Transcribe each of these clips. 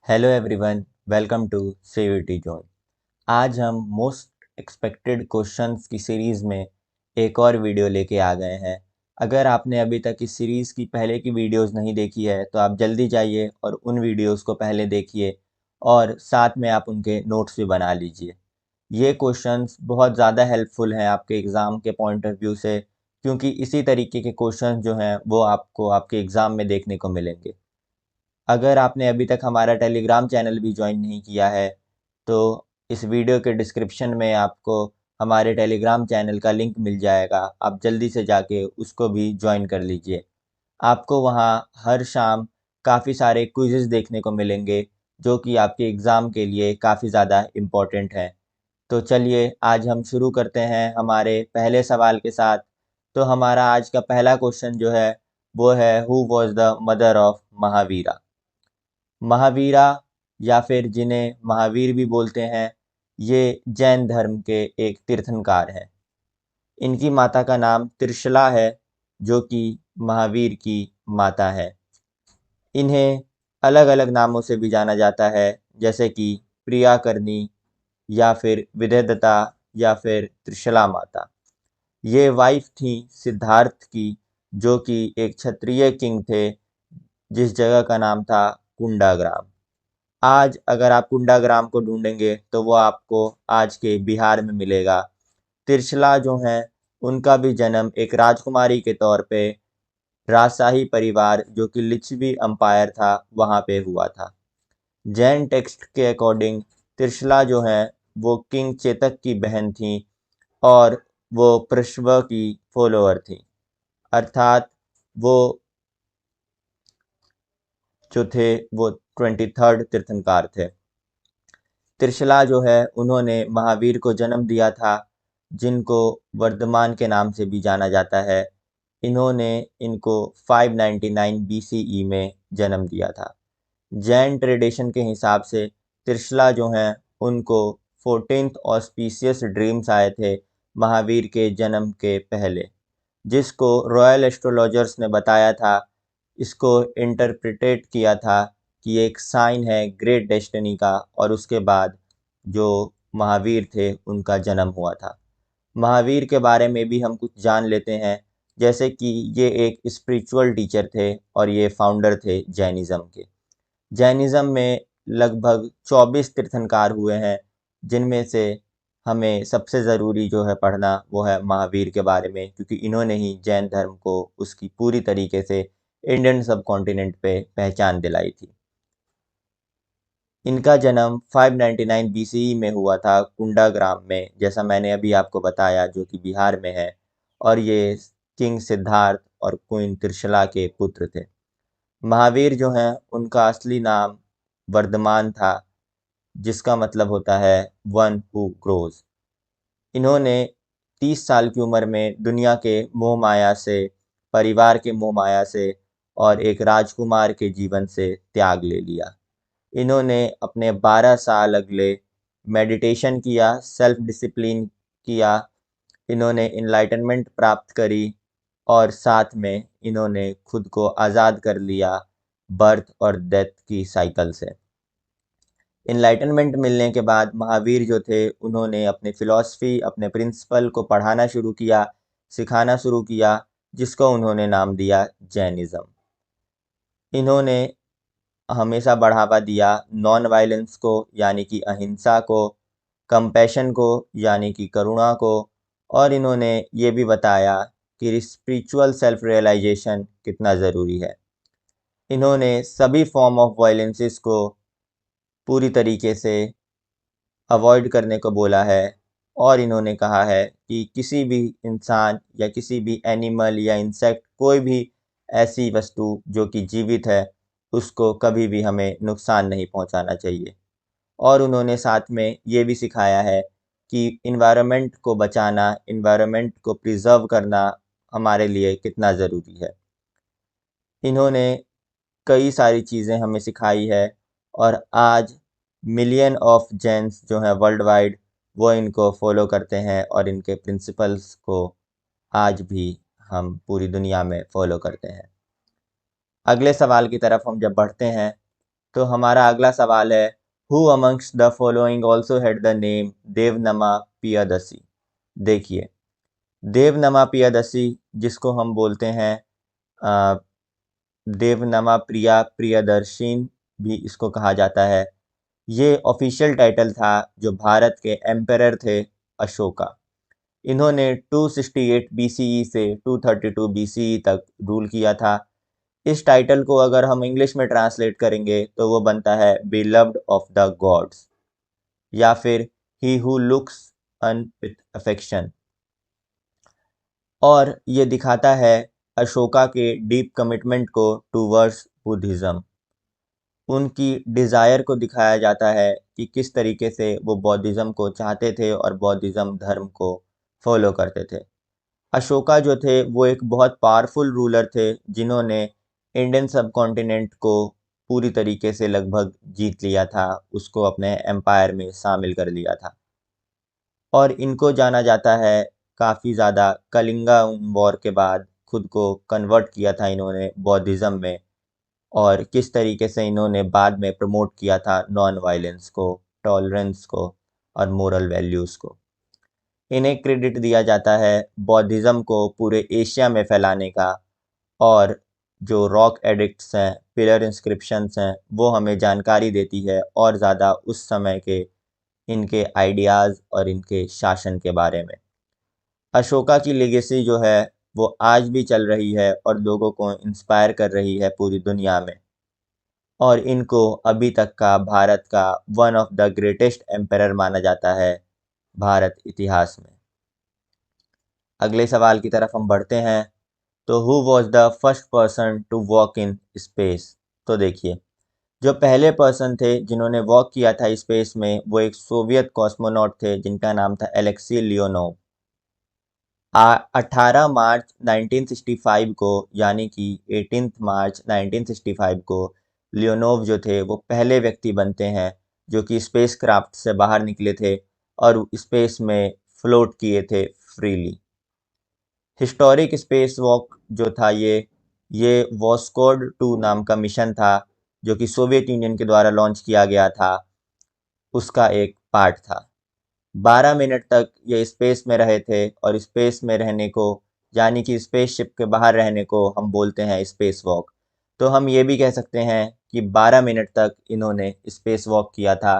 Hello everyone, welcome to CUET zone. आज हम most expected questions की सीरीज़ में एक और वीडियो लेके आ गए हैं। अगर आपने अभी तक इस सीरीज़ की पहले की वीडियोस नहीं देखी है तो आप जल्दी जाइए और उन वीडियोस को पहले देखिए और साथ में आप उनके नोट्स भी बना लीजिए। ये क्वेश्चंस बहुत ज़्यादा हेल्पफुल हैं आपके एग्ज़ाम के पॉइंट ऑफ व्यू से, क्योंकि इसी तरीके के क्वेश्चंस जो हैं वो आपको आपके एग्ज़ाम में देखने को मिलेंगे। अगर आपने अभी तक हमारा टेलीग्राम चैनल भी ज्वाइन नहीं किया है, तो इस वीडियो के डिस्क्रिप्शन में आपको हमारे टेलीग्राम चैनल का लिंक मिल जाएगा। आप जल्दी से जाके उसको भी ज्वाइन कर लीजिए। आपको वहाँ हर शाम काफ़ी सारे क्विज़ेज़ देखने को मिलेंगे, जो कि आपके एग्ज़ाम के लिए काफ़ी ज़्यादा इम्पोर्टेंट हैं। तो चलिए आज हम शुरू करते हैं हमारे पहले सवाल के साथ। तो हमारा आज का पहला क्वेश्चन जो है, वो है who was the mother of Mahavira? Mahavira या फिर जिन्हें महावीर भी बोलते हैं, ये जैन धर्म के एक तीर्थंकर हैं। इनकी माता का नाम त्रिशला है, जो कि महावीर की माता है। इन्हें अलग-अलग नामों से भी जाना जाता है, जैसे कि प्रियाकर्णी या फिर विदयदता या फिर त्रिशला माता। ये वाइफ थी सिद्धार्थ की, जो कि एक क्षत्रिय किंग थे, जिस जगह का नाम था कुंडाग्राम। आज अगर आप कुंडाग्राम को ढूंढेंगे तो वो आपको आज के बिहार में मिलेगा। तिरछला जो हैं, उनका भी जन्म एक राजकुमारी के तौर पे राजशाही परिवार जो कि लिच्छवी अम्पायर था वहाँ पे हुआ था। जैन टेक्स्ट के अकॉर्डिंग तिरछला जो हैं वो किंग चेतक की बहन थी और वो पृष्व की फॉलोअर थी, अर्थात वो जो थे वो 23rd तीर्थंकर थे। त्रिशला जो है उन्होंने महावीर को जन्म दिया था, जिनको वर्धमान के नाम से भी जाना जाता है। इन्होंने इनको 599 बीसीई में जन्म दिया था। जैन ट्रेडिशन के हिसाब से त्रिशला जो हैं उनको 14th ऑस्पिशियस ड्रीम्स आए थे महावीर के जन्म के पहले, जिसको रॉयल एस्ट्रोलॉजर्स ने बताया था। इसको इंटरप्रिटेट किया था कि एक साइन है ग्रेट डेस्टिनी का, और उसके बाद जो महावीर थे उनका जन्म हुआ था। महावीर के बारे में भी हम कुछ जान लेते हैं, जैसे कि ये एक स्पिरिचुअल टीचर थे और ये फाउंडर थे जैनिज़्म के। जैनिज़्म में लगभग 24 तीर्थंकर हुए हैं, जिनमें से हमें सबसे ज़रूरी जो है पढ़ना वो है महावीर के बारे में, क्योंकि इन्होंने ही जैन धर्म को उसकी पूरी तरीके से इंडियन सबकॉन्टिनेंट पे पहचान दिलाई थी। इनका जन्म 599 बीसीई में हुआ था कुंडाग्राम में, जैसा मैंने अभी आपको बताया, जो कि बिहार में है। और ये किंग सिद्धार्थ और क्वीन त्रिशला के पुत्र थे। महावीर जो हैं उनका असली नाम वर्धमान था, जिसका मतलब होता है वन हु ग्रोज। इन्होंने 30 साल की उम्र में दुनिया के मोह माया से, परिवार के मोह माया से और एक राजकुमार के जीवन से त्याग ले लिया। इन्होंने अपने 12 साल अगले मेडिटेशन किया, सेल्फ डिसिप्लिन किया। इन्होंने इनलाइटनमेंट प्राप्त करी और साथ में इन्होंने खुद को आज़ाद कर लिया बर्थ और डेथ की साइकिल से। इनलाइटनमेंट मिलने के बाद महावीर जो थे उन्होंने अपने फ़िलॉसफ़ी, अपने प्रिंसिपल को पढ़ाना शुरू किया, सिखाना शुरू किया, जिसको उन्होंने नाम दिया जैनिज़्म। इन्होंने हमेशा बढ़ावा दिया नॉन वायलेंस को, यानी कि अहिंसा को, कंपैशन को, यानी कि करुणा को, और इन्होंने ये भी बताया कि स्पिरिचुअल सेल्फ रियलाइजेशन कितना ज़रूरी है। इन्होंने सभी फॉर्म ऑफ वायलेंसेस को पूरी तरीके से अवॉइड करने को बोला है, और इन्होंने कहा है कि किसी भी इंसान या किसी भी एनिमल या इंसेक्ट, कोई भी ऐसी वस्तु जो कि जीवित है, उसको कभी भी हमें नुकसान नहीं पहुंचाना चाहिए। और उन्होंने साथ में ये भी सिखाया है कि इन्वायरमेंट को बचाना, इन्वायरमेंट को प्रिजर्व करना हमारे लिए कितना ज़रूरी है। इन्होंने कई सारी चीज़ें हमें सिखाई है, और आज मिलियन ऑफ जैन्स जो हैं वर्ल्ड वाइड, वो इनको फॉलो करते हैं और इनके प्रिंसिपल्स को आज भी हम पूरी दुनिया में फॉलो करते हैं। अगले सवाल की तरफ हम जब बढ़ते हैं, तो हमारा अगला सवाल है, who amongst the following also had the name Devanama Piyadasi. देखिए, देवनमा पियादसी, जिसको हम बोलते हैं देवनमा प्रिया प्रियदर्शिन भी इसको कहा जाता है, ये ऑफिशियल टाइटल था जो भारत के एम्परर थे अशोका। इन्होंने 268 बीसीई से 232 बीसीई तक रूल किया था। इस टाइटल को अगर हम इंग्लिश में ट्रांसलेट करेंगे तो वो बनता है बिलव्ड ऑफ द गॉड्स, या फिर he who looks on with affection. और ये दिखाता है अशोका के डीप कमिटमेंट को टूवर्ड्स बुद्धिज़्म। उनकी डिज़ायर को दिखाया जाता है कि किस तरीके से वो बौद्धिज़्म को चाहते थे और बौद्धिज़्म धर्म को फॉलो करते थे। अशोका जो थे वो एक बहुत पावरफुल रूलर थे, जिन्होंने इंडियन सबकॉन्टिनेंट को पूरी तरीके से लगभग जीत लिया था, उसको अपने एम्पायर में शामिल कर लिया था। और इनको जाना जाता है काफ़ी ज़्यादा, कलिंगा वॉर के बाद खुद को कन्वर्ट किया था इन्होंने बौद्धिज़्म में, और किस तरीके से इन्होंने बाद में प्रमोट किया था नॉन वायलेंस को, टॉलरेंस को और मोरल वैल्यूज़ को। इन्हें क्रेडिट दिया जाता है बौद्धिज़्म को पूरे एशिया में फैलाने का, और जो रॉक एडिक्ट्स हैं, पिलर इंस्क्रिप्शंस हैं, वो हमें जानकारी देती है और ज़्यादा उस समय के इनके आइडियाज़ और इनके शासन के बारे में। अशोका की लेगेसी जो है वो आज भी चल रही है और लोगों को इंस्पायर कर रही है पूरी दुनिया में, और इनको अभी तक का भारत का one of the greatest emperor माना जाता है भारत इतिहास में। अगले सवाल की तरफ हम बढ़ते हैं। तो who was the first person to walk in space. तो देखिए, जो पहले पर्सन थे जिन्होंने वॉक किया था स्पेस में, वो एक सोवियत कॉस्मोनॉट थे जिनका नाम था एलेक्सी लियोनोव। 18 मार्च 1965 को, यानी कि 18 मार्च 1965 को लियोनोव जो थे वो पहले व्यक्ति बनते हैं जो कि स्पेस क्राफ्ट से बाहर निकले थे और स्पेस में फ्लोट किए थे फ्रीली। हिस्टोरिक स्पेस वॉक जो था ये वॉस्कोड 2 नाम का मिशन था, जो कि सोवियत यूनियन के द्वारा लॉन्च किया गया था, उसका एक पार्ट था। 12 मिनट तक ये स्पेस में रहे थे, और स्पेस में रहने को, यानी कि स्पेसशिप के बाहर रहने को हम बोलते हैं स्पेस वॉक। तो हम ये भी कह सकते हैं कि 12 मिनट तक इन्होंने स्पेस वॉक किया था।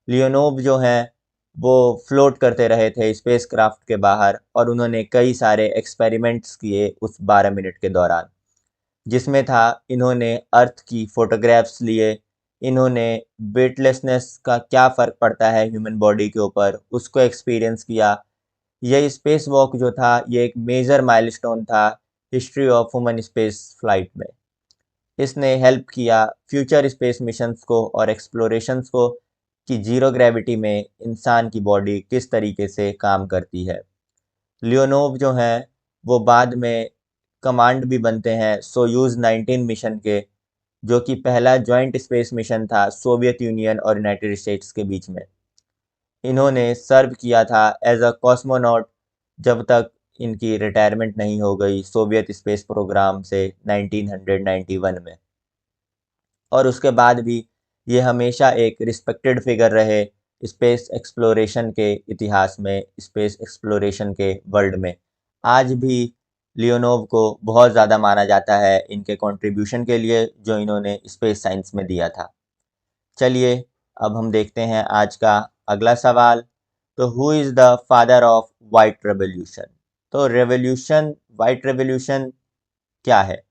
लियोनोव जो हैं वो फ्लोट करते रहे थे स्पेस क्राफ्ट के बाहर, और उन्होंने कई सारे एक्सपेरिमेंट्स किए उस 12 मिनट के दौरान, जिसमें था इन्होंने अर्थ की फ़ोटोग्राफ्स लिए, इन्होंने वेटलेसनेस का क्या फ़र्क पड़ता है ह्यूमन बॉडी के ऊपर, उसको एक्सपीरियंस किया। यह स्पेस वॉक जो था ये एक मेजर माइलस्टोन था history of human space flight में। इसने हेल्प किया फ्यूचर स्पेस मिशंस को और एक्सप्लोरेशंस को कि जीरो ग्रेविटी में इंसान की बॉडी किस तरीके से काम करती है। लियोनोव जो हैं वो बाद में कमांड भी बनते हैं सोयूज़ 19 मिशन के, जो कि पहला जॉइंट स्पेस मिशन था सोवियत यूनियन और यूनाइटेड स्टेट्स के बीच में। इन्होंने सर्व किया था एज अ कॉस्मोनॉट जब तक इनकी रिटायरमेंट नहीं हो गई सोवियत स्पेस प्रोग्राम से 1991 में, और उसके बाद भी ये हमेशा एक रिस्पेक्टेड फिगर रहे स्पेस एक्सप्लोरेशन के इतिहास में, स्पेस एक्सप्लोरेशन के वर्ल्ड में। आज भी लियोनोव को बहुत ज़्यादा माना जाता है इनके कंट्रीब्यूशन के लिए जो इन्होंने स्पेस साइंस में दिया था। चलिए, अब हम देखते हैं आज का अगला सवाल। तो who is the father of white revolution. तो वाइट रेवोल्यूशन क्या है?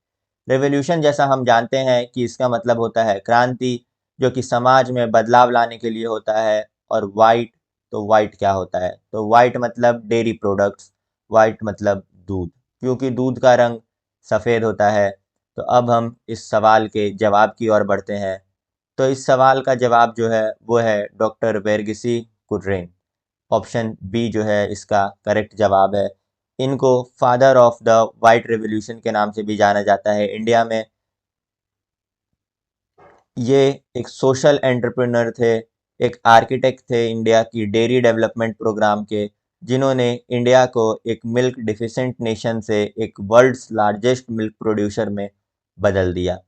रेवोल्यूशन जैसा हम जानते हैं कि इसका मतलब होता है क्रांति, जो कि समाज में बदलाव लाने के लिए होता है। और वाइट, तो वाइट क्या होता है? तो वाइट मतलब डेयरी प्रोडक्ट्स, वाइट मतलब दूध, क्योंकि दूध का रंग सफ़ेद होता है। तो अब हम इस सवाल के जवाब की ओर बढ़ते हैं। तो इस सवाल का जवाब जो है वो है डॉक्टर वर्गीसी कुर्रेन। ऑप्शन बी जो है इसका करेक्ट जवाब है। इनको father of the white revolution के नाम से भी जाना जाता है इंडिया में। ये एक सोशल एंटरप्रेन्योर थे, एक आर्किटेक्ट थे इंडिया की डेयरी डेवलपमेंट प्रोग्राम के, जिन्होंने इंडिया को एक मिल्क डिफिशेंट नेशन से एक वर्ल्ड्स लार्जेस्ट मिल्क प्रोड्यूसर में बदल दिया।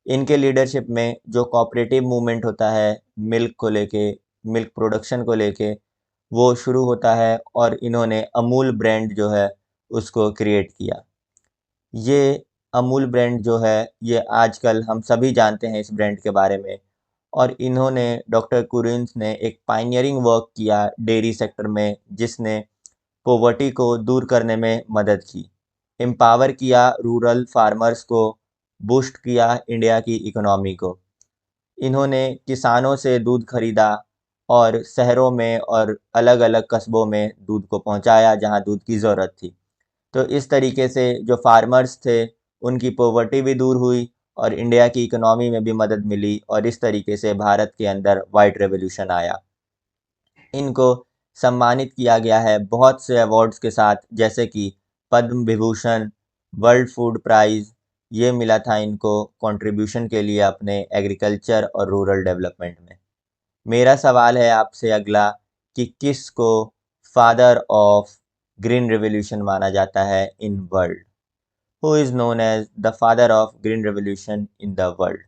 इनके लीडरशिप में जो कोऑपरेटिव मूवमेंट होता है मिल्क को लेके, मिल्क प्रोडक्शन को लेके, वो शुरू होता है और इन्होंने अमूल ब्रांड जो है उसको क्रिएट किया। ये अमूल ब्रांड जो है ये आजकल हम सभी जानते हैं इस ब्रांड के बारे में। और इन्होंने डॉक्टर कुरिन्स ने एक पायनियरिंग वर्क किया डेयरी सेक्टर में, जिसने पॉवर्टी को दूर करने में मदद की, एम्पावर किया रूरल फार्मर्स को, बूस्ट किया इंडिया की इकोनॉमी को। इन्होंने किसानों से दूध खरीदा और शहरों में और अलग-अलग कस्बों में दूध को पहुंचाया जहां दूध की ज़रूरत थी। तो इस तरीके से जो फार्मर्स थे उनकी पॉवर्टी भी दूर हुई और इंडिया की इकोनॉमी में भी मदद मिली और इस तरीके से भारत के अंदर वाइट रेवोल्यूशन आया। इनको सम्मानित किया गया है बहुत से अवार्ड्स के साथ, जैसे कि Padma Vibhushan, world food price. ये मिला था इनको कंट्रीब्यूशन के लिए अपने एग्रीकल्चर और रूरल डेवलपमेंट में। मेरा सवाल है आपसे अगला कि किसको फादर ऑफ ग्रीन रेवोल्यूशन माना जाता है in world? Who is known as the father of green revolution in the world?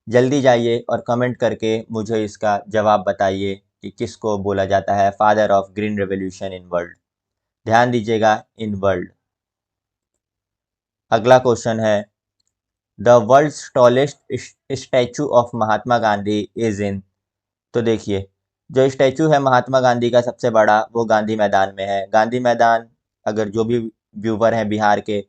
जल्दी जाइए और कमेंट करके मुझे इसका जवाब बताइए कि किसको बोला जाता है father of green revolution in world. ध्यान दीजिएगा, इन वर्ल्ड। अगला क्वेश्चन है, the world's tallest statue of Mahatma Gandhi is in. तो देखिए, जो स्टैचू है महात्मा गांधी का सबसे बड़ा, वो गांधी मैदान में है। गांधी मैदान, अगर जो भी व्यूवर हैं बिहार के,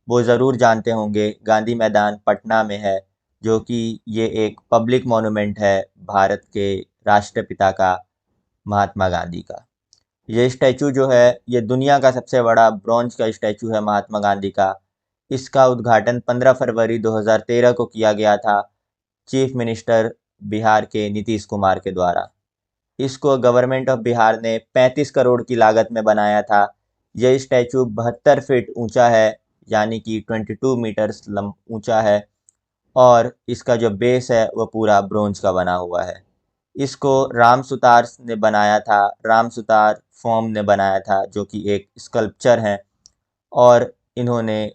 वो ज़रूर जानते होंगे, गांधी मैदान पटना में है, जो कि ये एक पब्लिक मॉन्यूमेंट है भारत के राष्ट्रपिता का, महात्मा गांधी का। ये स्टैचू जो है ये दुनिया का सबसे बड़ा ब्रॉन्ज का स्टैचू है महात्मा गांधी का। इसका उद्घाटन 15 फरवरी 2013 को किया गया था चीफ मिनिस्टर बिहार के नीतीश कुमार के द्वारा। इसको गवर्नमेंट ऑफ बिहार ने 35 करोड़ की लागत में बनाया था। यह स्टैचू 72 फीट ऊंचा है, यानी कि 22 मीटर्स ऊंचा है, और इसका जो बेस है वो पूरा ब्रोंज का बना हुआ है। इसको राम सुतार ने बनाया था, राम सुतार फॉर्म ने बनाया था, जो कि एक स्कल्पचर है, और इन्होंने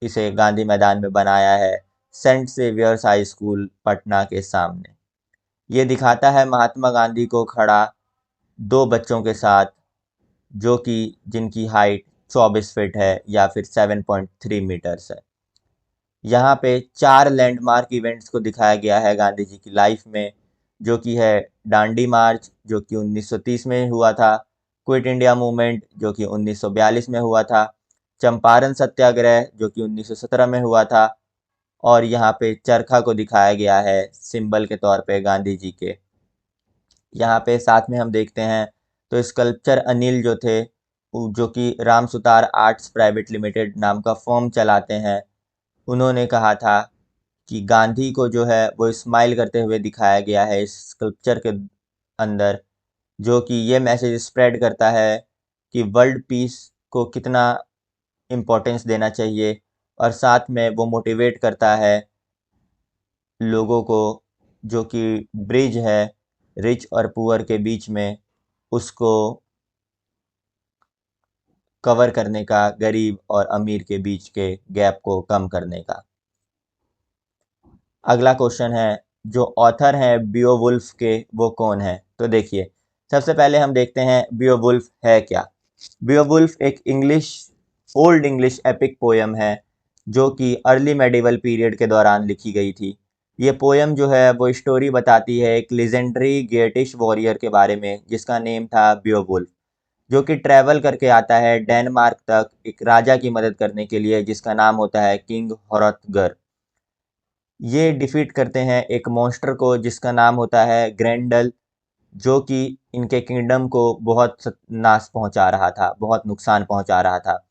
इसे गांधी मैदान में बनाया है Saint Xavier's High School Patna के सामने। ये दिखाता है महात्मा गांधी को खड़ा दो बच्चों के साथ, जो कि जिनकी हाइट 24 फीट है या फिर 7.3 मीटर्स है। यहाँ पे 4 लैंडमार्क इवेंट्स को दिखाया गया है गांधी जी की लाइफ में, जो कि है दांडी मार्च, जो कि 1930 में हुआ था, क्विट इंडिया मूवमेंट, जो कि 1942 में हुआ था, चंपारण सत्याग्रह, जो कि 1917 में हुआ था, और यहाँ पे चरखा को दिखाया गया है सिंबल के तौर पे गांधी जी के। यहाँ पे साथ में हम देखते हैं तो स्कल्पचर अनिल जो थे, जो कि Ram Sutar arts private limited नाम का फर्म चलाते हैं, उन्होंने कहा था कि गांधी को जो है वो स्माइल करते हुए दिखाया गया है इस स्कल्पचर के अंदर, जो कि ये मैसेज स्प्रेड करता है कि वर्ल्ड पीस को कितना इम्पोर्टेंस देना चाहिए, और साथ में वो मोटिवेट करता है लोगों को, जो कि ब्रिज है रिच और पुअर के बीच में, उसको कवर करने का, गरीब और अमीर के बीच के गैप को कम करने का। अगला क्वेश्चन है, जो ऑथर हैं बियोवुल्फ के, वो कौन है? तो देखिए, सबसे पहले हम देखते हैं बियोवुल्फ है क्या। बियोवुल्फ एक ओल्ड इंग्लिश एपिक पोयम है, जो कि अर्ली मेडिवल पीरियड के दौरान लिखी गई थी। ये पोयम जो है वो स्टोरी बताती है एक लेजेंडरी गेटिश वॉरियर के बारे में, जिसका नेम था बियोवुल्फ, जो कि ट्रैवल करके आता है डेनमार्क तक एक राजा की मदद करने के लिए, जिसका नाम होता है किंग हॉरथगर। ये डिफीट करते हैं एक मॉन्स्टर को जिसका नाम होता है ग्रैंडल, जो कि इनके किंगडम को बहुत नाश पहुंचा रहा था, बहुत नुकसान पहुंचा रहा था।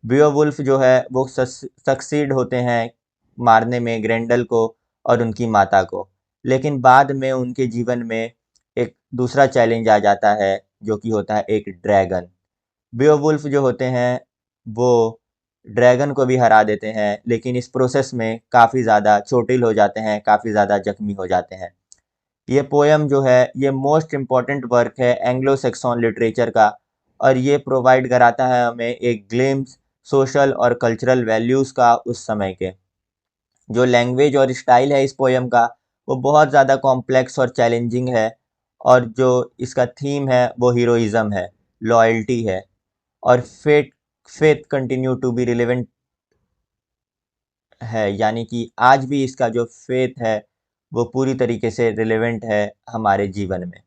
बियोवुल्फ जो है वो सक्सीड होते हैं मारने में ग्रैंडल को और उनकी माता को, लेकिन बाद में उनके जीवन में एक दूसरा चैलेंज आ जाता है, जो कि होता है एक ड्रैगन। बियोवुल्फ जो होते हैं वो ड्रैगन को भी हरा देते हैं, लेकिन इस प्रोसेस में काफ़ी ज़्यादा चोटिल हो जाते हैं, काफ़ी ज़्यादा जख्मी हो जाते हैं। ये पोयम जो है ये मोस्ट इम्पॉर्टेंट वर्क है एंग्लो सैक्सन लिटरेचर का, और ये प्रोवाइड कराता है हमें एक ग्लिम्स सोशल और कल्चरल वैल्यूज़ का उस समय के। जो लैंग्वेज और स्टाइल है इस पोयम का वो बहुत ज़्यादा कॉम्प्लेक्स और चैलेंजिंग है, और जो इसका थीम है वो हीरोइज्म है, लॉयल्टी है, और faith faith continue to be relevant है, यानी कि आज भी इसका जो फेथ है वो पूरी तरीके से रिलेवेंट है हमारे जीवन में।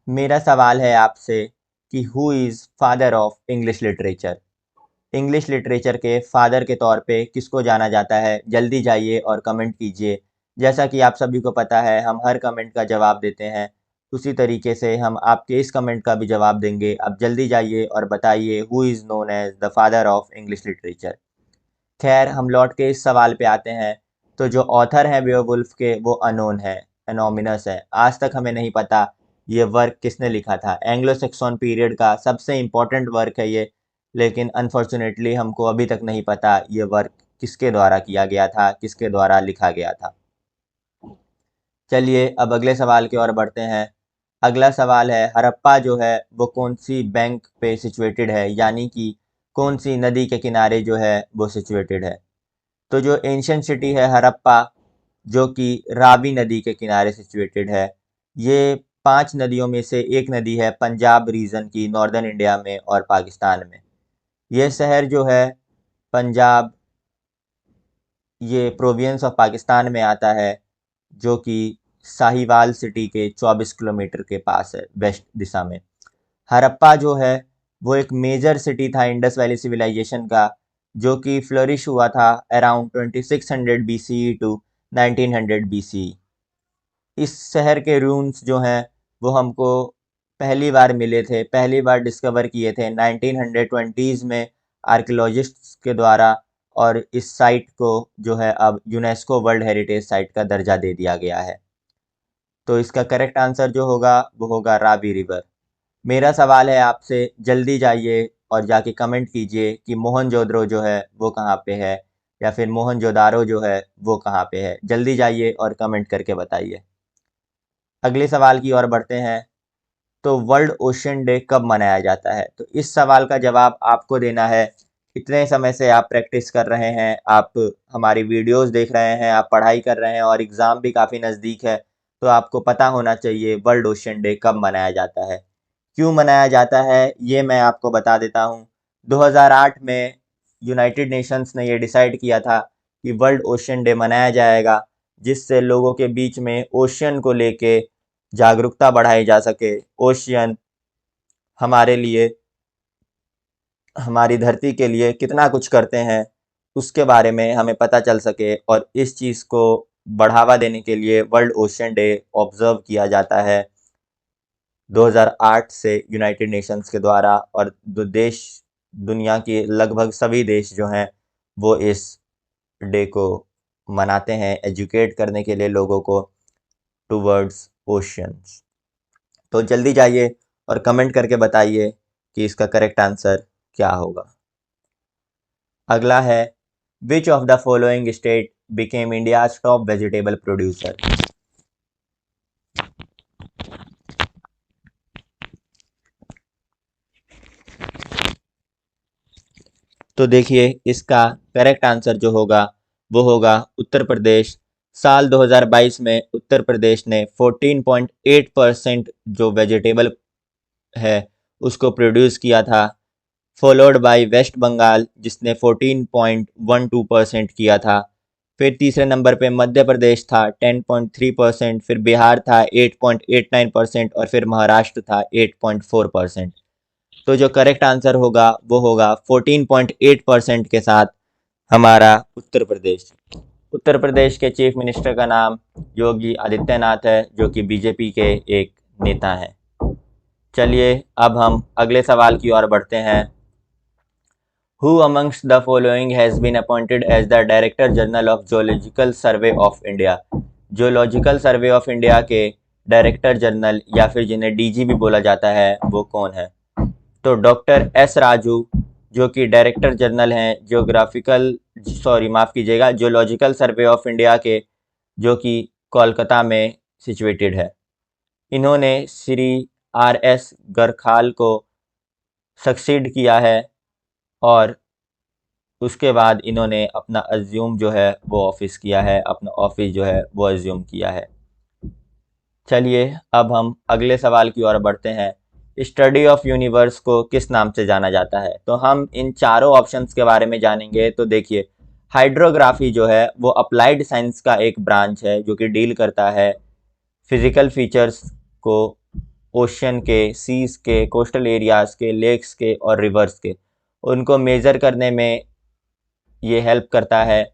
मेरा सवाल है आपसे कि who is father of English literature? English literature के फादर के तौर पे किसको जाना जाता है? जल्दी जाइए और कमेंट कीजिए। जैसा कि आप सभी को पता है हम हर कमेंट का जवाब देते हैं, उसी तरीके से हम आपके इस कमेंट का भी जवाब देंगे। अब जल्दी जाइए और बताइए who is known as the father of English literature. खैर हम लौट के इस सवाल पे आते हैं। तो जो ऑथर हैं बेओवुल्फ के वो अनोन है, एनोमिनस है। आज तक हमें नहीं पता ये वर्क किसने लिखा था। एंग्लो सैक्सन पीरियड का सबसे इम्पोर्टेंट वर्क है ये, लेकिन अनफॉर्चुनेटली हमको अभी तक नहीं पता ये वर्क किसके द्वारा किया गया था, किसके द्वारा लिखा गया था। चलिए अब अगले सवाल की ओर बढ़ते हैं। अगला सवाल है हड़प्पा जो है वो कौन सी बैंक पे सिचुएटेड है, यानी कि कौन सी नदी के किनारे जो है वो सिचुएटेड है। तो जो एंशियंट सिटी है हड़प्पा, जो कि रावी नदी के किनारे सिचुएटेड है, ये 5 नदियों में से एक नदी है पंजाब रीजन की, नॉर्दर्न इंडिया में और पाकिस्तान में। ये शहर जो है पंजाब, ये प्रोविंस ऑफ पाकिस्तान में आता है, जो कि साहिवाल सिटी के 24 किलोमीटर के पास है वेस्ट दिशा में। हड़प्पा जो है वो एक मेजर सिटी था इंडस वैली सिविलाइजेशन का, जो कि फ्लरिश हुआ था अराउंड 2600 BCE टू 1900 BCE। इस शहर के रून्स जो हैं वो हमको पहली बार मिले थे, पहली बार डिस्कवर किए थे 1920s में आर्कियोलॉजिस्ट्स के द्वारा, और इस साइट को जो है अब यूनेस्को वर्ल्ड हेरिटेज साइट का दर्जा दे दिया गया है। तो इसका करेक्ट आंसर जो होगा वो होगा रावी रिवर। मेरा सवाल है आपसे, जल्दी जाइए और जाके कमेंट कीजिए कि मोहनजोदड़ो जो है वो कहाँ पे है, या फिर मोहनजोदारो जो है वो कहाँ पे है। जल्दी जाइए और कमेंट करके बताइए। अगले सवाल की ओर बढ़ते हैं। तो वर्ल्ड ओशियन डे कब मनाया जाता है? तो इस सवाल का जवाब आपको देना है। इतने समय से आप प्रैक्टिस कर रहे हैं, आप हमारी वीडियोस देख रहे हैं, आप पढ़ाई कर रहे हैं और एग्ज़ाम भी काफ़ी नज़दीक है, तो आपको पता होना चाहिए वर्ल्ड ओशियन डे कब मनाया जाता है। क्यों मनाया जाता है ये मैं आपको बता देता हूँ। 2008 में यूनाइटेड नेशंस ने ये डिसाइड किया था कि वर्ल्ड ओशियन डे मनाया जाएगा, जिससे लोगों के बीच में ओशियन को लेके जागरूकता बढ़ाई जा सके। ओशियन हमारे लिए, हमारी धरती के लिए कितना कुछ करते हैं उसके बारे में हमें पता चल सके, और इस चीज़ को बढ़ावा देने के लिए वर्ल्ड ओशियन डे ऑब्ज़र्व किया जाता है 2008 से यूनाइटेड नेशंस के द्वारा। और दुनिया के लगभग सभी देश जो हैं वो इस डे को मनाते हैं, एजुकेट करने के लिए लोगों को टुवर्ड्स ओशियंस। तो जल्दी जाइए और कमेंट करके बताइए कि इसका करेक्ट आंसर क्या होगा। अगला है विच of the following state became India's top vegetable producer? तो देखिए इसका करेक्ट आंसर जो होगा वो होगा उत्तर प्रदेश। साल 2022 में उत्तर प्रदेश ने 14.8% जो वेजिटेबल है उसको प्रोड्यूस किया था, फॉलोड बाय वेस्ट बंगाल जिसने 14.12% किया था। फिर तीसरे नंबर पे मध्य प्रदेश था 10.3%, फिर बिहार था 8.89% और फिर महाराष्ट्र था 8.4%। तो जो करेक्ट आंसर होगा वो होगा 14.8% के साथ हमारा उत्तर प्रदेश। उत्तर प्रदेश के चीफ मिनिस्टर का नाम योगी आदित्यनाथ है, जो कि बीजेपी के एक नेता हैं। चलिए अब हम अगले सवाल की ओर बढ़ते हैं। Who amongst the following has been appointed as the Director General of Geological Survey of India? Geological survey of India के डायरेक्टर जनरल, या फिर जिन्हें डीजी भी बोला जाता है, वो कौन है? तो डॉक्टर एस राजू, जो कि डायरेक्टर जनरल हैं माफ़ कीजिएगा, जियोलॉजिकल सर्वे ऑफ इंडिया के, जो कि कोलकाता में सिचुएटेड है। इन्होंने श्री RS गरखाल को सक्सीड किया है, और उसके बाद इन्होंने अपना अज्यूम जो है वो ऑफिस किया है, अपना ऑफिस जो है वो अज्यूम किया है। चलिए अब हम अगले सवाल की ओर बढ़ते हैं। स्टडी ऑफ यूनिवर्स को किस नाम से जाना जाता है? तो हम इन चारों ऑप्शंस के बारे में जानेंगे। तो देखिए, हाइड्रोग्राफी जो है वो अप्लाइड साइंस का एक ब्रांच है जो कि डील करता है फिजिकल फीचर्स को, ओशन के, सीज के, कोस्टल एरियाज के, लेक्स के और रिवर्स के, उनको मेज़र करने में ये हेल्प करता है।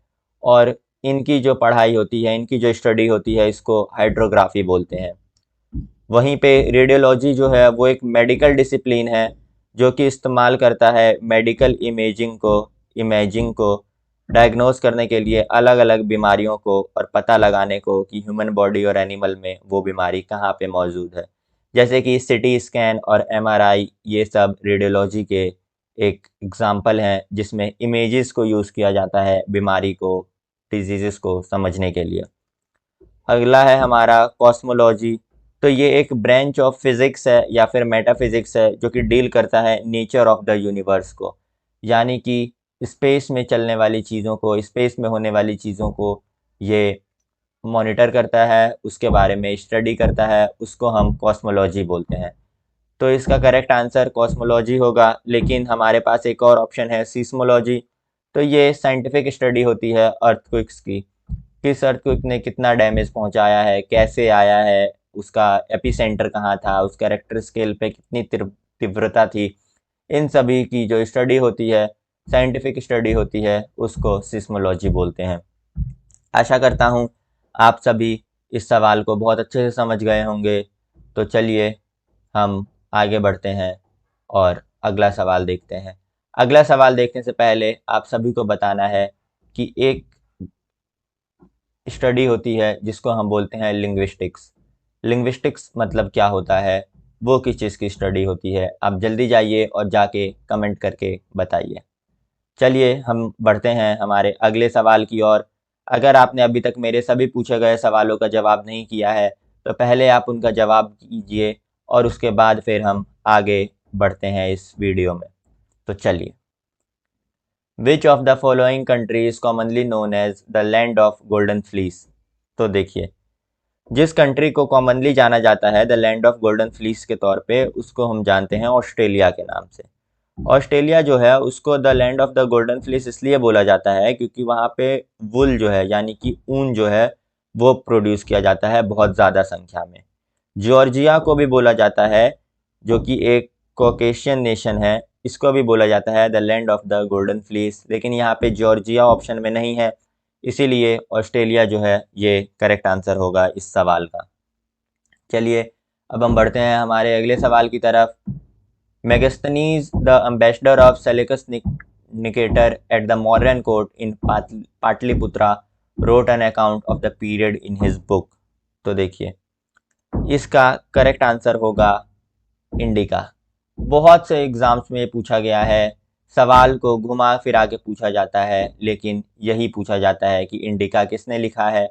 और इनकी जो पढ़ाई होती है, इनकी जो स्टडी होती है, इसको हाइड्रोग्राफी बोलते हैं। वहीं पे रेडियोलॉजी जो है वो एक मेडिकल डिसिप्लिन है जो कि इस्तेमाल करता है मेडिकल इमेजिंग को डायग्नोस करने के लिए अलग अलग बीमारियों को और पता लगाने को कि ह्यूमन बॉडी और एनिमल में वो बीमारी कहाँ पे मौजूद है। जैसे कि सिटी स्कैन और एमआरआई, ये सब रेडियोलॉजी के एक एग्जाम्पल हैं जिसमें इमेजेस को यूज़ किया जाता है बीमारी को, डिजीज़ को समझने के लिए। अगला है हमारा कॉस्मोलॉजी। तो ये एक ब्रांच ऑफ फिज़िक्स है या फिर मेटाफिज़िक्स है जो कि डील करता है नेचर ऑफ द यूनिवर्स को, यानी कि स्पेस में चलने वाली चीज़ों को, स्पेस में होने वाली चीज़ों को ये मॉनिटर करता है, उसके बारे में स्टडी करता है, उसको हम कॉस्मोलॉजी बोलते हैं। तो इसका करेक्ट आंसर कॉस्मोलॉजी होगा, लेकिन हमारे पास एक और ऑप्शन है सीस्मोलॉजी। तो ये साइंटिफिक स्टडी होती है अर्थक्वेक्स की, किस अर्थक्वेक ने कितना डैमेज पहुंचाया है, कैसे आया है, उसका एपिसेंटर कहाँ था, उसका रेक्टर स्केल पे कितनी तीव्रता थी, इन सभी की जो स्टडी होती है, साइंटिफिक स्टडी होती है, उसको सिस्मोलॉजी बोलते हैं। आशा करता हूँ आप सभी इस सवाल को बहुत अच्छे से समझ गए होंगे। तो चलिए हम आगे बढ़ते हैं और अगला सवाल देखते हैं। अगला सवाल देखने से पहले आप सभी को बताना है कि एक स्टडी होती है जिसको हम बोलते हैं लिंग्विस्टिक्स। लिंग्विस्टिक्स मतलब क्या होता है, वो किस चीज़ की स्टडी होती है? आप जल्दी जाइए और जाके कमेंट करके बताइए। चलिए हम बढ़ते हैं हमारे अगले सवाल की ओर। अगर आपने अभी तक मेरे सभी पूछे गए सवालों का जवाब नहीं किया है तो पहले आप उनका जवाब कीजिए और उसके बाद फिर हम आगे बढ़ते हैं इस वीडियो में। तो चलिए, which of the following country is commonly known as the land of golden fleece? तो देखिए, जिस कंट्री को कॉमनली जाना जाता है the land of golden fleece के तौर पे, उसको हम जानते हैं ऑस्ट्रेलिया के नाम से। ऑस्ट्रेलिया जो है उसको the land of the golden fleece इसलिए बोला जाता है क्योंकि वहाँ पे वुल जो है, यानी कि ऊन जो है, वो प्रोड्यूस किया जाता है बहुत ज़्यादा संख्या में। जॉर्जिया को भी बोला जाता है, जो कि एक कॉकेशियन नेशन है, इसको भी बोला जाता है the land of the golden fleece, लेकिन यहाँ पे जॉर्जिया ऑप्शन में नहीं है, इसीलिए ऑस्ट्रेलिया जो है ये करेक्ट आंसर होगा इस सवाल का। चलिए अब हम बढ़ते हैं हमारे अगले सवाल की तरफ। Megasthenes the ambassador of Seleucus Nicator at the Mauryan court in Pataliputra wrote an account of the period in his book. तो देखिए, इसका करेक्ट आंसर होगा इंडिका। बहुत से एग्जाम्स में पूछा गया है, सवाल को घुमा फिरा के पूछा जाता है, लेकिन यही पूछा जाता है कि इंडिका किसने लिखा है।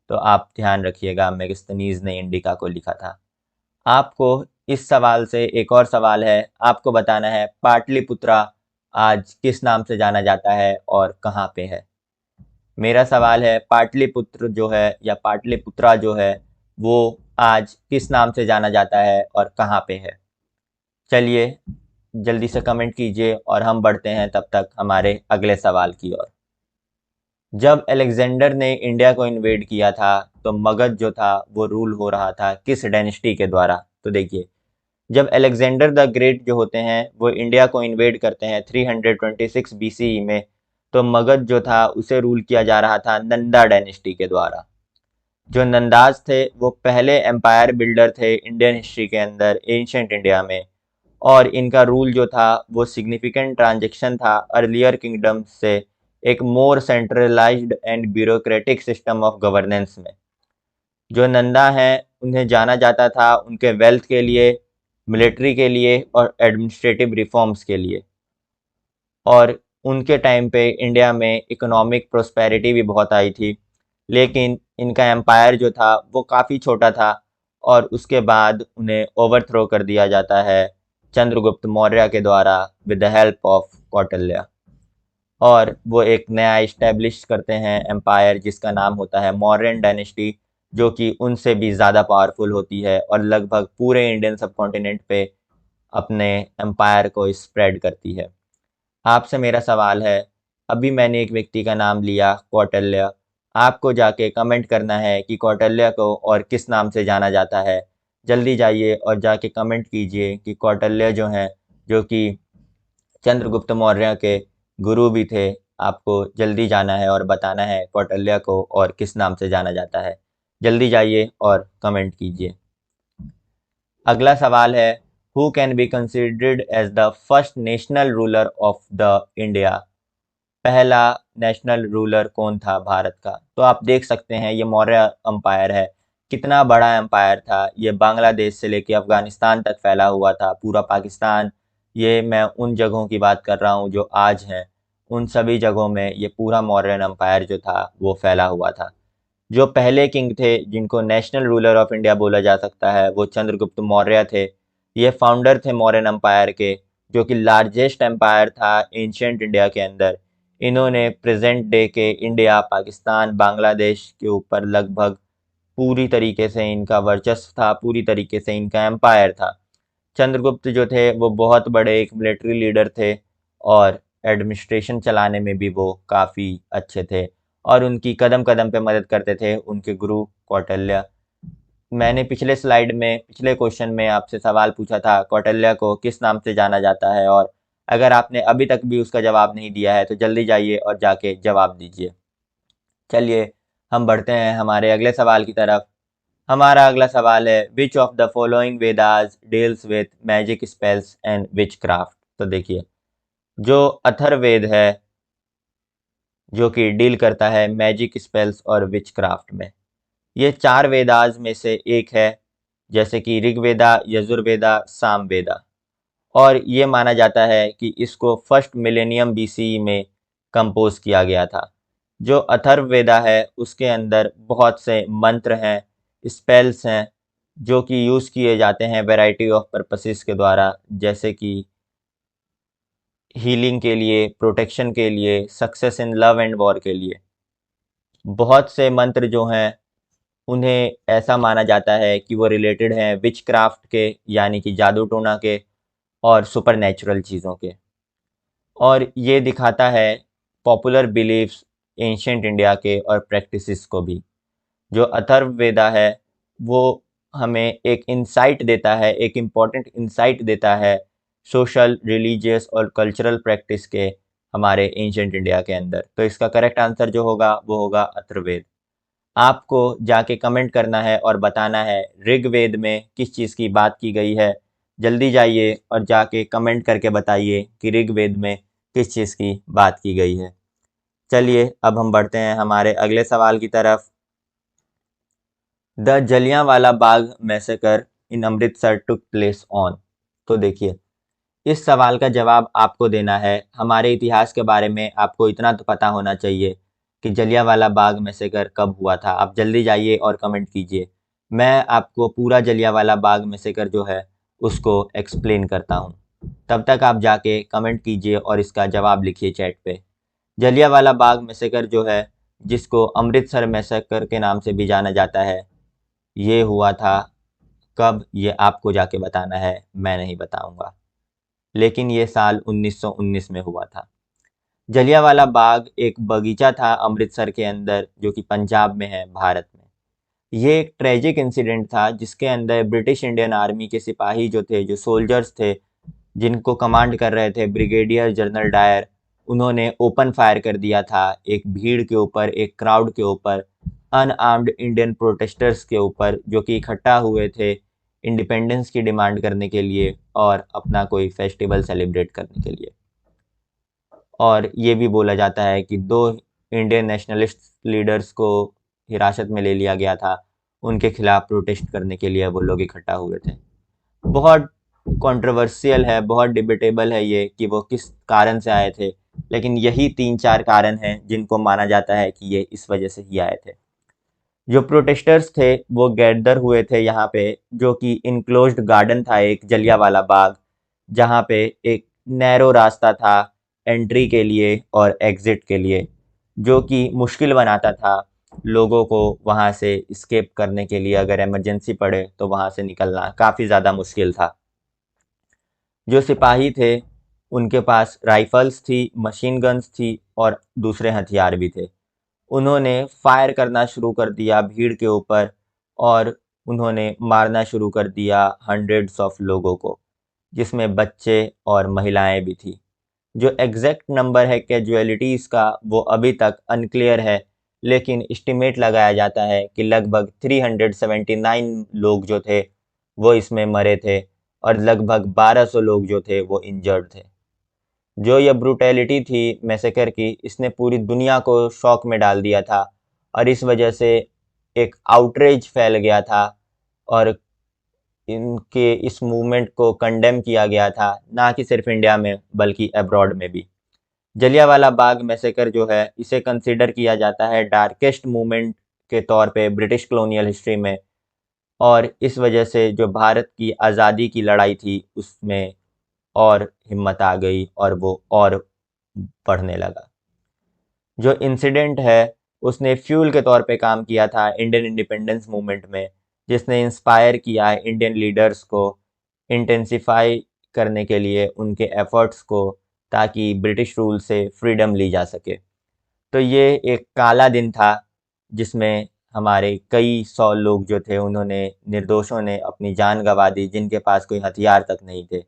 तो आप ध्यान रखिएगा, मेगास्थनीज ने इंडिका को लिखा था। आपको इस सवाल से एक और सवाल है, आपको बताना है पाटलिपुत्रा आज किस नाम से जाना जाता है और कहाँ पे है। मेरा सवाल है, पाटलिपुत्र जो है या पाटलिपुत्रा जो है वो आज किस नाम से जाना जाता है और कहाँ पे है? चलिए जल्दी से कमेंट कीजिए और हम बढ़ते हैं तब तक हमारे अगले सवाल की ओर। जब अलेक्जेंडर ने इंडिया को इन्वेड किया था तो मगध जो था वो रूल हो रहा था किस डायनेस्टी के द्वारा? तो देखिए, जब अलेक्जेंडर द ग्रेट जो होते हैं वो इंडिया को इन्वेड करते हैं 326 बीसीई में, तो मगध जो था उसे रूल किया जा रहा था नंदा डायनेस्टी के द्वारा। जो नंदाज थे वो पहले एम्पायर बिल्डर थे इंडियन हिस्ट्री के अंदर, एंशंट इंडिया में, और इनका रूल जो था वो सिग्निफिकेंट ट्रांजेक्शन था अर्लियर किंगडम से एक more centralized and bureaucratic system of governance में। जो नंदा हैं उन्हें जाना जाता था उनके वेल्थ के लिए, मिलिट्री के लिए और एडमिनिस्ट्रेटिव रिफॉर्म्स के लिए। और उनके टाइम पे इंडिया में इकोनॉमिक प्रोस्पेरिटी भी बहुत आई थी, लेकिन इनका एम्पायर जो था वो काफ़ी छोटा था और उसके बाद उन्हें ओवरथ्रो कर दिया जाता है चंद्रगुप्त मौर्य के द्वारा with the help of Kautilya. और वो एक नया इस्टेब्लिश करते हैं एम्पायर जिसका नाम होता है मौर्यन डायनेस्टी, जो कि उनसे भी ज़्यादा पावरफुल होती है और लगभग पूरे इंडियन सब कॉन्टिनेंट पे अपने एम्पायर को स्प्रेड करती है। आपसे मेरा सवाल है, अभी मैंने एक व्यक्ति का नाम लिया कौटिल्य, आपको जाके कमेंट करना है कि कौटिल्य को और किस नाम से जाना जाता है। जल्दी जाइए और जाके कमेंट कीजिए कि कौटिल्य जो हैं, जो कि चंद्रगुप्त मौर्य के गुरु भी थे, आपको जल्दी जाना है और बताना है कौटिल्य को और किस नाम से जाना जाता है। जल्दी जाइए और कमेंट कीजिए। अगला सवाल है, who can be considered as the first national ruler of the India. पहला नेशनल रूलर कौन था भारत का? तो आप देख सकते हैं ये मौर्य एम्पायर है। कितना बड़ा एम्पायर था, ये बांग्लादेश से लेके अफगानिस्तान तक फैला हुआ था, पूरा पाकिस्तान। ये मैं उन जगहों की बात कर रहा हूँ जो आज हैं, उन सभी जगहों में ये पूरा मौर्यन एम्पायर जो था वो फैला हुआ था। जो पहले किंग थे जिनको नेशनल रूलर ऑफ इंडिया बोला जा सकता है, वो चंद्रगुप्त मौर्य थे। ये फाउंडर थे मौर्यन एम्पायर के, जो कि लार्जेस्ट एम्पायर था एंशियंट इंडिया के अंदर। इन्होंने प्रेजेंट डे के इंडिया, पाकिस्तान, बांग्लादेश के ऊपर लगभग पूरी तरीके से इनका वर्चस्व था, पूरी तरीके से इनका एम्पायर था। चंद्रगुप्त जो थे वो बहुत बड़े एक मिलिट्री लीडर थे और एडमिनिस्ट्रेशन चलाने में भी वो काफ़ी अच्छे थे और उनकी कदम कदम पे मदद करते थे उनके गुरु कौटिल्य। मैंने पिछले स्लाइड में, पिछले क्वेश्चन में आपसे सवाल पूछा था कौटिल्य को किस नाम से जाना जाता है, और अगर आपने अभी तक भी उसका जवाब नहीं दिया है तो जल्दी जाइए और जाके जवाब दीजिए। चलिए हम बढ़ते हैं हमारे अगले सवाल की तरफ। हमारा अगला सवाल है, विच of the following Vedas deals with magic spells and which craft. तो देखिए, जो अथर्ववेद है जो कि डील करता है मैजिक स्पेल्स और विच क्राफ्ट में, ये चार वेदास में से एक है, जैसे कि ऋग्वेदा, यजुर्वेदा, सामवेदा। और ये माना जाता है कि इसको फर्स्ट मिलेनियम बीसी में कंपोज किया गया था। जो अथर्ववेदा है उसके अंदर बहुत से मंत्र हैं, स्पेल्स हैं, जो कि यूज़ किए जाते हैं वैरायटी ऑफ पर्पसेस के द्वारा, जैसे कि हीलिंग के लिए, प्रोटेक्शन के लिए, success in love and war के लिए। बहुत से मंत्र जो हैं उन्हें ऐसा माना जाता है कि वो रिलेटेड हैं विच क्राफ्ट के, यानी कि जादू टोना के और सुपर नेचुरल चीज़ों के। और ये दिखाता है पॉपुलर बिलीफ्स एंशियंट इंडिया के और प्रैक्टिसेस को भी। जो अथर्ववेदा है वो हमें एक इंसाइट देता है, एक इम्पॉर्टेंट इंसाइट देता है सोशल, रिलीजियस और कल्चरल प्रैक्टिस के हमारे एंशियंट इंडिया के अंदर। तो इसका करेक्ट आंसर जो होगा वो होगा अथर्ववेद। आपको जाके कमेंट करना है और बताना है ऋग्वेद में किस चीज़ की बात की गई है। जल्दी जाइए और जाके कमेंट करके बताइए कि ऋग्वेद में किस चीज़ की बात की गई है। चलिए अब हम बढ़ते हैं हमारे अगले सवाल की तरफ। The Jallianwala Bagh massacre in Amritsar took place on. तो देखिए, इस सवाल का जवाब आपको देना है। हमारे इतिहास के बारे में आपको इतना तो पता होना चाहिए कि जलियांवाला बाग मैसेकर कब हुआ था। आप जल्दी जाइए और कमेंट कीजिए। मैं आपको पूरा जलियांवाला बाग मैसेकर जो है उसको एक्सप्लेन करता हूँ। तब तक आप जाके कमेंट कीजिए और इसका जवाब लिखिए चैट पे। जलियांवाला बाग मैसेकर जो है, जिसको अमृतसर मैसेकर के नाम से भी जाना जाता है, ये हुआ था कब, ये आपको जाके बताना है, मैं नहीं बताऊंगा। लेकिन ये साल 1919 में हुआ था। जलियांवाला बाग एक बगीचा था अमृतसर के अंदर, जो कि पंजाब में है, भारत में। ये एक ट्रेजिक इंसिडेंट था जिसके अंदर ब्रिटिश इंडियन आर्मी के सिपाही जो थे, जो सोल्जर्स थे, जिनको कमांड कर रहे थे ब्रिगेडियर जनरल डायर, उन्होंने ओपन फायर कर दिया था एक भीड़ के ऊपर, एक क्राउड के ऊपर, अनआर्म्ड इंडियन प्रोटेस्टर्स के ऊपर, जो कि इकट्ठा हुए थे इंडिपेंडेंस की डिमांड करने के लिए और अपना कोई फेस्टिवल सेलिब्रेट करने के लिए। और ये भी बोला जाता है कि दो इंडियन नेशनलिस्ट लीडर्स को हिरासत में ले लिया गया था, उनके खिलाफ प्रोटेस्ट करने के लिए वो लोग इकट्ठा हुए थे। बहुत कंट्रोवर्शियल है, बहुत डिबेटेबल है ये कि वो किस कारण से आए थे, लेकिन यही 3-4 कारण हैं जिनको माना जाता है कि ये इस वजह से ही आए थे। जो प्रोटेस्टर्स थे वो गैदर हुए थे यहाँ पे, जो कि इनक्लोज्ड गार्डन था एक, जलियांवाला बाग, जहाँ पे एक नैरो रास्ता था एंट्री के लिए और एग्ज़िट के लिए, जो कि मुश्किल बनाता था लोगों को वहाँ से एस्केप करने के लिए। अगर इमरजेंसी पड़े तो वहाँ से निकलना काफ़ी ज़्यादा मुश्किल था। जो सिपाही थे उनके पास राइफ़ल्स थी, मशीन गन्स थी और दूसरे हथियार भी थे। उन्होंने फायर करना शुरू कर दिया भीड़ के ऊपर और उन्होंने मारना शुरू कर दिया हंड्रेड्स ऑफ लोगों को, जिसमें बच्चे और महिलाएं भी थी। जो एग्जैक्ट नंबर है कैजुअलिटीज़ का वो अभी तक अनक्लियर है, लेकिन एस्टिमेट लगाया जाता है कि लगभग 379 लोग जो थे वो इसमें मरे थे और लगभग 1200 लोग जो थे वो इंजर्ड थे। जो ये ब्रूटैलिटी थी मैसेकर की, इसने पूरी दुनिया को शॉक में डाल दिया था और इस वजह से एक आउटरेज फैल गया था और इनके इस मूवमेंट को कंडेम किया गया था, ना कि सिर्फ इंडिया में बल्कि अब्रॉड में भी। जलियांवाला बाग मैसेकर जो है इसे कंसिडर किया जाता है डार्केस्ट मूवमेंट के तौर पे ब्रिटिश कॉलोनियल हिस्ट्री में, और इस वजह से जो भारत की आज़ादी की लड़ाई थी उसमें और हिम्मत आ गई और वो और बढ़ने लगा। जो इंसिडेंट है उसने फ्यूल के तौर पे काम किया था इंडियन इंडिपेंडेंस मूवमेंट में, जिसने इंस्पायर किया है इंडियन लीडर्स को इंटेंसिफाई करने के लिए उनके एफर्ट्स को, ताकि ब्रिटिश रूल से फ्रीडम ली जा सके। तो ये एक काला दिन था जिसमें हमारे कई सौ लोग जो थे उन्होंने, निर्दोषों ने अपनी जान गंवा दी, जिनके पास कोई हथियार तक नहीं थे।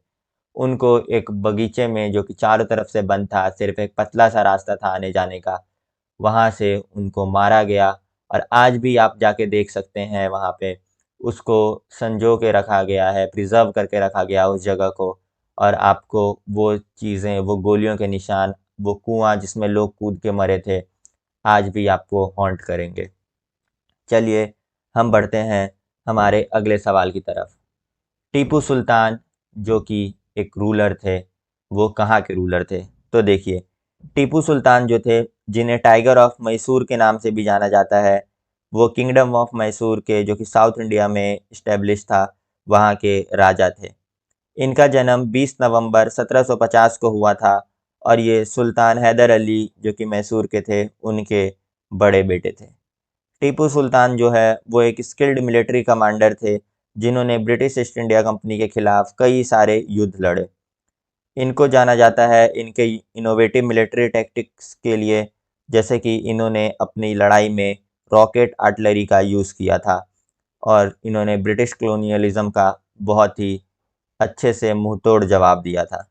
उनको एक बगीचे में जो कि चारों तरफ से बंद था, सिर्फ एक पतला सा रास्ता था आने जाने का, वहाँ से उनको मारा गया। और आज भी आप जाके देख सकते हैं वहाँ पे उसको संजो के रखा गया है, प्रिजर्व करके रखा गया उस जगह को। और आपको वो चीज़ें, वो गोलियों के निशान, वो कुआं जिसमें लोग कूद के मरे थे, आज भी आपको हॉन्ट करेंगे। चलिए हम बढ़ते हैं हमारे अगले सवाल की तरफ। टीपू सुल्तान जो कि एक रूलर थे, वो कहाँ के रूलर थे? तो देखिए, टीपू सुल्तान जो थे, जिन्हें टाइगर ऑफ मैसूर के नाम से भी जाना जाता है, वो किंगडम ऑफ मैसूर के, जो कि साउथ इंडिया में इस्टेब्लिश था, वहाँ के राजा थे। इनका जन्म 20 नवंबर 1750 को हुआ था और ये सुल्तान हैदर अली जो कि मैसूर के थे उनके बड़े बेटे थे। टीपू सुल्तान जो है वो एक स्किल्ड मिलिट्री कमांडर थे, जिन्होंने ब्रिटिश ईस्ट इंडिया कंपनी के खिलाफ कई सारे युद्ध लड़े। इनको जाना जाता है इनके इनोवेटिव मिलिट्री टैक्टिक्स के लिए, जैसे कि इन्होंने अपनी लड़ाई में रॉकेट आर्टिलरी का यूज़ किया था और इन्होंने ब्रिटिश कॉलोनियलिज्म का बहुत ही अच्छे से मुंहतोड़ जवाब दिया था।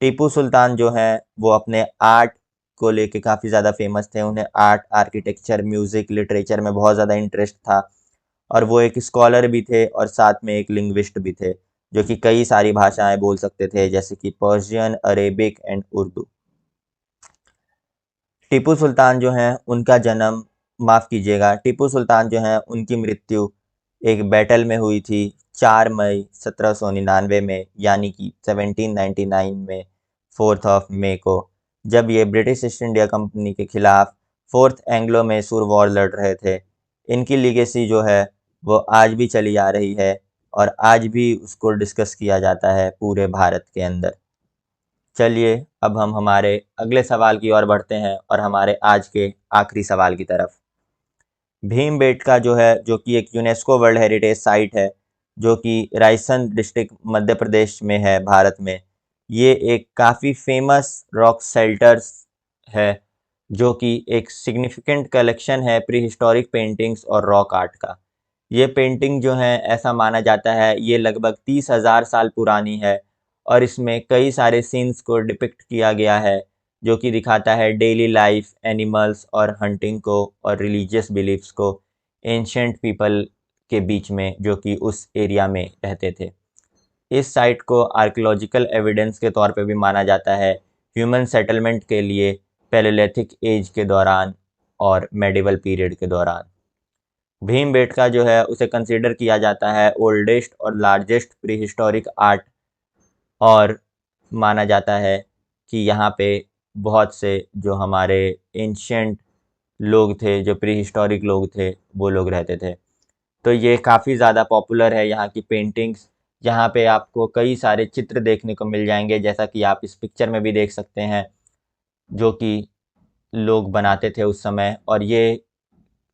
टीपू सुल्तान जो हैं वो अपने आर्ट को लेके काफ़ी ज़्यादा फेमस थे। उन्हें आर्ट, आर्किटेक्चर, म्यूज़िक, लिटरेचर में बहुत ज़्यादा इंटरेस्ट था और वो एक स्कॉलर भी थे और साथ में एक लिंग्विस्ट भी थे, जो कि कई सारी भाषाएं बोल सकते थे, जैसे कि Persian, Arabic and Urdu. Tipu Sultan जो हैं उनका जन्म, माफ़ कीजिएगा, टीपू सुल्तान जो हैं उनकी मृत्यु एक बैटल में हुई थी 4 मई 1799 में, यानी कि 1799 में, 4th ऑफ मई को, जब ये ब्रिटिश ईस्ट इंडिया कंपनी के खिलाफ फोर्थ एंग्लो मैसूर वॉर लड़ रहे थे। इनकी लीगेसी जो है वो आज भी चली आ रही है और आज भी उसको डिस्कस किया जाता है पूरे भारत के अंदर। चलिए अब हम हमारे अगले सवाल की ओर बढ़ते हैं और हमारे आज के आखिरी सवाल की तरफ। भीमबेटका जो है, जो कि एक यूनेस्को वर्ल्ड हेरिटेज साइट है, जो कि रायसन डिस्ट्रिक्ट मध्य प्रदेश में है भारत में। ये एक काफ़ी फेमस रॉक शेल्टर्स है, जो कि एक सिग्निफिकेंट कलेक्शन है प्री हिस्टोरिक पेंटिंग्स और रॉक आर्ट का। ये पेंटिंग जो है, ऐसा माना जाता है ये लगभग 30,000 साल पुरानी है और इसमें कई सारे सीन्स को डिपिक्ट किया गया है, जो कि दिखाता है डेली लाइफ, एनिमल्स और हंटिंग को और रिलीजियस बिलीफ्स को एंशियंट पीपल के बीच में, जो कि उस एरिया में रहते थे। इस साइट को आर्कियोलॉजिकल एविडेंस के तौर पे भी माना जाता है ह्यूमन सेटलमेंट के लिए पैलेलिथिक एज के दौरान और मेडिवल पीरियड के दौरान। भीमबेटका जो है उसे कंसीडर किया जाता है ओल्डेस्ट और लार्जेस्ट प्री हिस्टोरिक आर्ट, और माना जाता है कि यहाँ पे बहुत से जो हमारे एंशियंट लोग थे, जो प्री हिस्टोरिक लोग थे, वो लोग रहते थे। तो ये काफ़ी ज़्यादा पॉपुलर है यहाँ की पेंटिंग्स। यहाँ पे आपको कई सारे चित्र देखने को मिल जाएंगे, जैसा कि आप इस पिक्चर में भी देख सकते हैं। जो कि लोग बनाते थे उस समय, और ये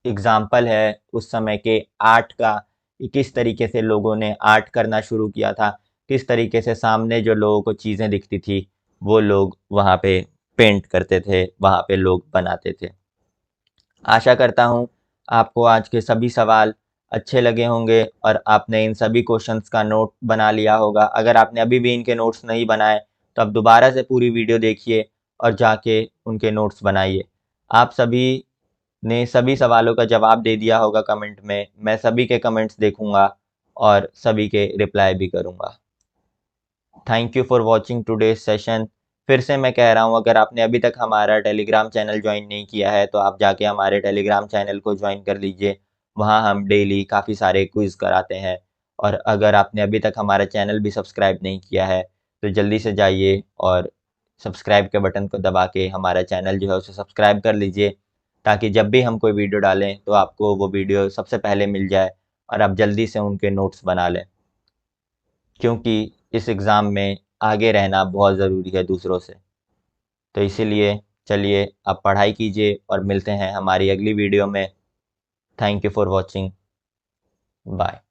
एग्जाम्पल है उस समय के आर्ट का, कि किस तरीके से लोगों ने आर्ट करना शुरू किया था, किस तरीके से सामने जो लोगों को चीज़ें दिखती थी वो लोग वहाँ पे पेंट करते थे, वहाँ पे लोग बनाते थे। आशा करता हूँ आपको आज के सभी सवाल अच्छे लगे होंगे और आपने इन सभी क्वेश्चंस का नोट बना लिया होगा। अगर आपने अभी भी इनके नोट्स नहीं बनाए तो आप दोबारा से पूरी वीडियो देखिए और जाके उनके नोट्स बनाइए। आप सभी ने सभी सवालों का जवाब दे दिया होगा कमेंट में। मैं सभी के कमेंट्स देखूंगा और सभी के रिप्लाई भी करूंगा। Thank you for watching today's session. फिर से मैं कह रहा हूँ, अगर आपने अभी तक हमारा टेलीग्राम चैनल ज्वाइन नहीं किया है तो आप जाके हमारे टेलीग्राम चैनल को ज्वाइन कर लीजिए। वहाँ हम डेली काफ़ी सारे क्विज़ कराते हैं। और अगर आपने अभी तक हमारा चैनल भी सब्सक्राइब नहीं किया है तो जल्दी से जाइए और सब्सक्राइब के बटन को दबा के हमारा चैनल जो है उसे सब्सक्राइब कर लीजिए, ताकि जब भी हम कोई वीडियो डालें तो आपको वो वीडियो सबसे पहले मिल जाए और आप जल्दी से उनके नोट्स बना लें, क्योंकि इस एग्ज़ाम में आगे रहना बहुत ज़रूरी है दूसरों से। तो इसीलिए चलिए आप पढ़ाई कीजिए और मिलते हैं हमारी अगली वीडियो में। Thank you for watching. Bye.